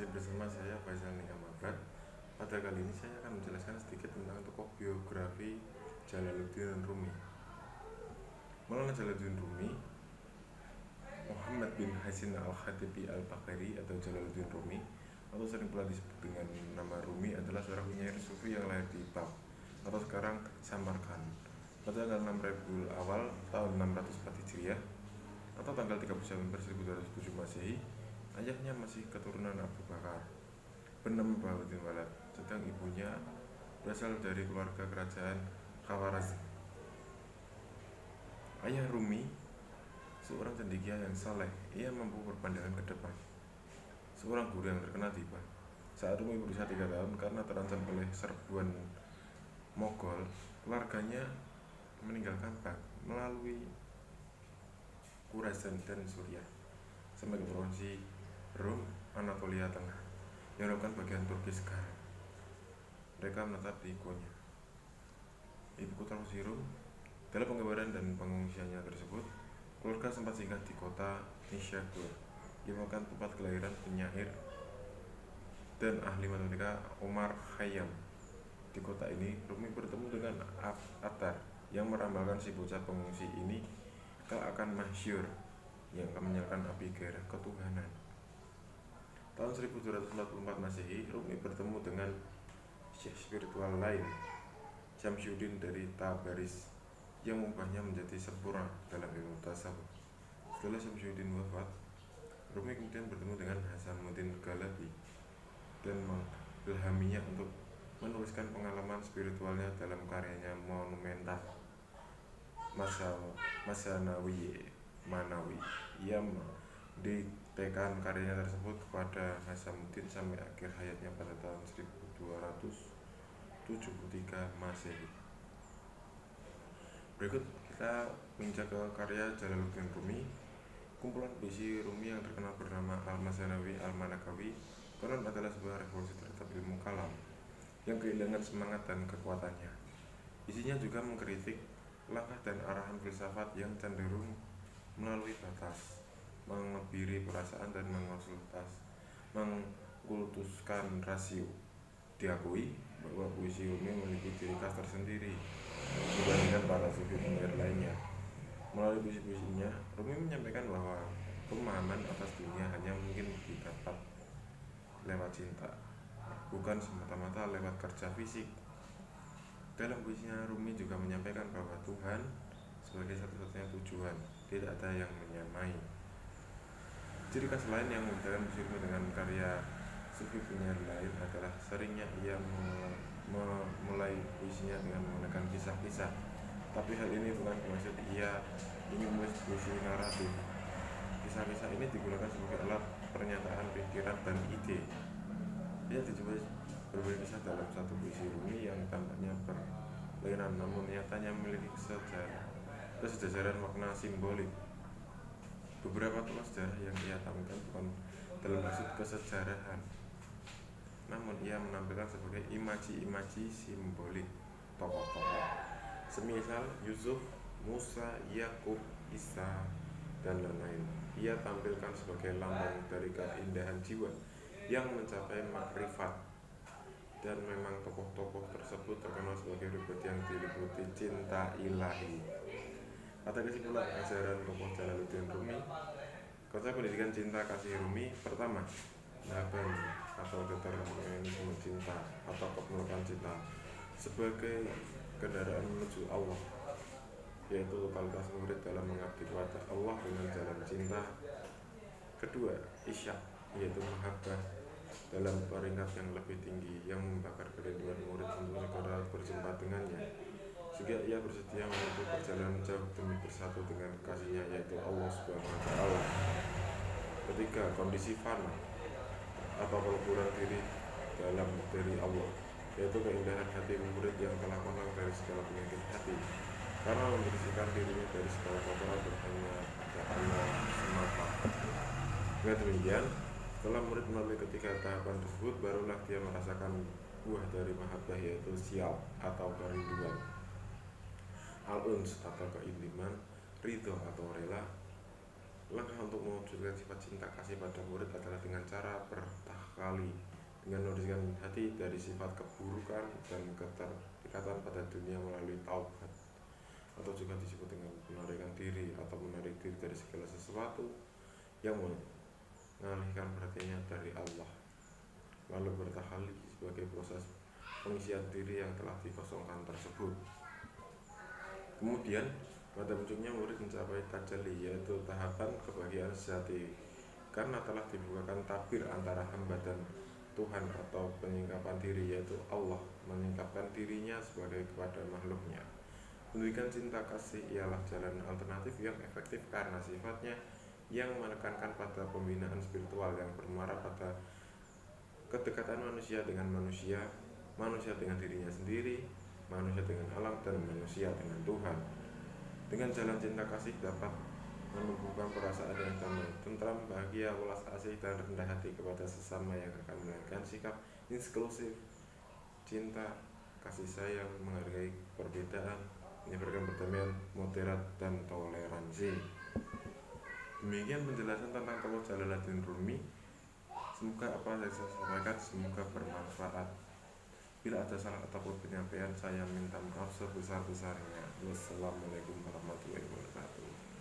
masih bersama saya Faisal Nikamabad. Pada kali ini saya akan menjelaskan sedikit tentang tokoh biografi Jalaluddin Rumi. Maulana Jalaluddin Rumi, Muhammad bin Hasan al-Khatibi al-Bakari atau Jalaluddin Rumi, atau sering pula disebut dengan nama Rumi, adalah seorang penyair sufi yang lahir di Bab atau sekarang Samarkand pada tanggal 6 Rabiul Awal tahun 604 Hijriah atau tanggal 30 November 1207 Masehi. Ayahnya masih keturunan Abu Bakar, bernama Bahaduddin Walad, sedang ibunya berasal dari keluarga kerajaan Khawarazm. Ayah Rumi seorang cendekia yang saleh. Ia mampu berpandangan ke depan, seorang guru yang terkenal tiba. Saat Rumi berusia 3 tahun, karena terancam oleh serbuan Mogol, keluarganya meninggalkan Bag melalui Khurasan dan Suriah sampai ke provinsi Rum, Anatolia Tengah, yang merupakan bagian Turki sekarang. Mereka menetap di Konya, ibu kota provinsi Rum. Dalam penggambaran dan pengungsiannya tersebut, keluarga sempat singgah di kota Nishagur, yang merupakan tempat kelahiran penyair dan ahli matematika Omar Khayyam. Di kota ini, Rumi bertemu dengan Attar, yang meramalkan si bocah pengungsi ini akan masyhur, yang akan menyalakan api gairah ketuhanan. Tahun 1244 Masehi, Rumi bertemu dengan syekh spiritual lain, Syamsuddin dari Tabaris, yang mengubahnya menjadi sempurna dalam ilmu tasawuf. Setelah Syamsuddin wafat, Rumi kemudian bertemu dengan Hasanuddin Galabi dan mengilhaminya untuk menuliskan pengalaman spiritualnya dalam karyanya monumental Masnawi Manawi. Ia ditekan karyanya tersebut kepada Hasanuddin sampai akhir hayatnya pada tahun 1273 Masehi. Berikut kita menginjak ke karya Jalaluddin Rumi. Kumpulan puisi Rumi yang terkenal bernama Al-Masnawi Al-Manakawi konon adalah sebuah revolusi terhadap ilmu kalam yang kehilangan semangat dan kekuatannya. Isinya juga mengkritik langkah dan arahan filsafat yang cenderung melalui batas, mengebiri perasaan dan mengkultuskan rasio. Diakui bahwa puisi Rumi memiliki ciri khas tersendiri dibandingkan para sufi penyair lainnya. Melalui puisi-puisinya, Rumi menyampaikan bahwa pemahaman atas dunia hanya mungkin didapat lewat cinta, bukan semata-mata lewat kerja fisik. Dalam puisinya, Rumi juga menyampaikan bahwa Tuhan sebagai satu-satunya tujuan, tidak ada yang menyamai. Ciri khas lain yang membedakan puisi Rumi dengan karya sufi penyair lain adalah seringnya ia memulai puisinya dengan menggunakan kisah-kisah. Tapi hal ini bukan bermaksud ia ingin menulis puisi naratif. Kisah-kisah ini digunakan sebagai alat pernyataan pikiran dan ide. Ia dijumpai berbagai kisah dalam satu puisi Rumi yang tampaknya berlainan, namun nyatanya memiliki kesejajaran makna simbolik. Beberapa tokoh sejarah yang ia tampilkan bukan dalam maksud kesejarahan, namun ia menampilkan sebagai imaji-imaji simbolik tokoh-tokoh, semisal Yusuf, Musa, Yakub, Isa, dan lain-lain. Ia tampilkan sebagai lambang dari keindahan jiwa yang mencapai makrifat. Dan memang tokoh-tokoh tersebut terkenal sebagai pribadi yang diliputi cinta ilahi. Pada kesimpulan ajaran tokoh Jalaluddin Rumi, konsep pendidikan cinta kasih Rumi: pertama, Naban atau determinisme cinta atau kepenuhan cinta sebagai kendaraan menuju Allah, yaitu totalitas murid dalam mengabdi kepada Allah dengan jalan cinta. Kedua, Isyak, yaitu mahabbah dalam peringkat yang lebih tinggi yang membakar kerinduan murid untuk segera berjumpa dengannya, sehingga ia bersedia menempuh perjalanan jauh demi bersatu dengan kasihnya, yaitu Allah Subhanahu wa Ta'ala. Ketiga, kondisi fana atau peleburan diri dalam dari Allah, yaitu keindahan hati murid yang telah konang dari segala penyakit hati karena membersihkan dirinya dari segala kotoran berhanya pada Allah semata. Dengan demikian, setelah murid melalui ketiga tahapan tersebut, barulah dia merasakan buah dari mahabbah, yaitu sial atau kerinduan, al-uns atau keintiman, ridho atau rela. Langkah untuk mewujudkan sifat cinta kasih pada murid adalah dengan cara bertakali, dengan membersihkan hati dari sifat keburukan dan keterikatan pada dunia melalui taubat, atau juga disebut dengan menarikan diri atau menarik diri dari segala sesuatu yang mengalihkan perhatiannya dari Allah, lalu bertakali sebagai proses pengisian diri yang telah dikosongkan tersebut. Kemudian pada puncaknya murid mencapai tajalli, yaitu tahapan kebahagiaan sejati, karena telah dibukakan tabir antara hamba dan Tuhan atau penyingkapan diri, yaitu Allah menyingkapkan dirinya sebagai kepada makhluknya. Pendidikan cinta kasih ialah jalan alternatif yang efektif karena sifatnya yang menekankan pada pembinaan spiritual yang bermuara pada kedekatan manusia dengan manusia, manusia dengan dirinya sendiri, manusia dengan alam, dan manusia dengan Tuhan. Dengan jalan cinta kasih dapat menumbuhkan perasaan yang damai, tentram, bahagia, welas asih, dan rendah hati kepada sesama yang akan melahirkan sikap inklusif, cinta, kasih sayang, menghargai perbedaan, menyebarkan perdamaian, moderat, dan toleransi. Demikian penjelasan tentang tokoh Jalaluddin Rumi. Semoga apa yang saya sampaikan semoga bermanfaat. Bila ada salah ataupun penyampaian, saya minta maaf sebesar-besarnya. Wassalamualaikum warahmatullahi wabarakatuh.